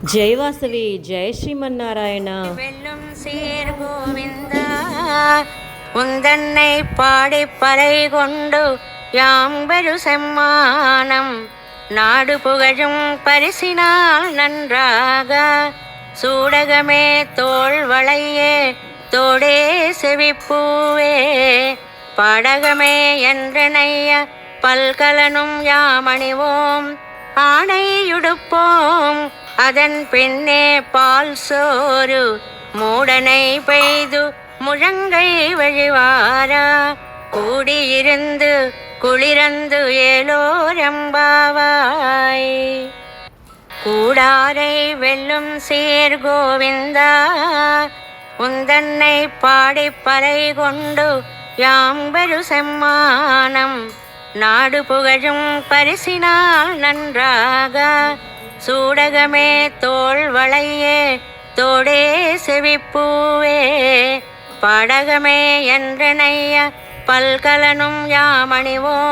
జై వాసవి జయ శ్రీమన్నారాయణ. வெல்லும் சீர் கோவிந்தா உந்தன்னை பாடி பறை கொண்டு யாம்பெரு செம்மானம் நாடு புகழும் பரிசினால் நன்றாக சூடகமே தோள் வளையே தோடே செவிப்பூவே பாடகமே என்றனைய பல்கலனும் யாமணிவோம் ஆணையுடுப்போம் அதன் பின்னே பால் சோறு மூடனை பெய்து முழங்கை வழிவாரா கூடியிருந்து குளிரந்து ஏலோரம்பாவாய். கூடாரை வெல்லும் சீர் கோவிந்தா உந்தன்னை பாடி பறை கொண்டு யாம்பெரு செம்மானம் நாடு புகழும் பரிசினால் நன்றாக சூடகமே தோள் வளையே தோடே செவிப்பூவே பாடகமே என்றனைய பல்கலனும் யாமணிவோம்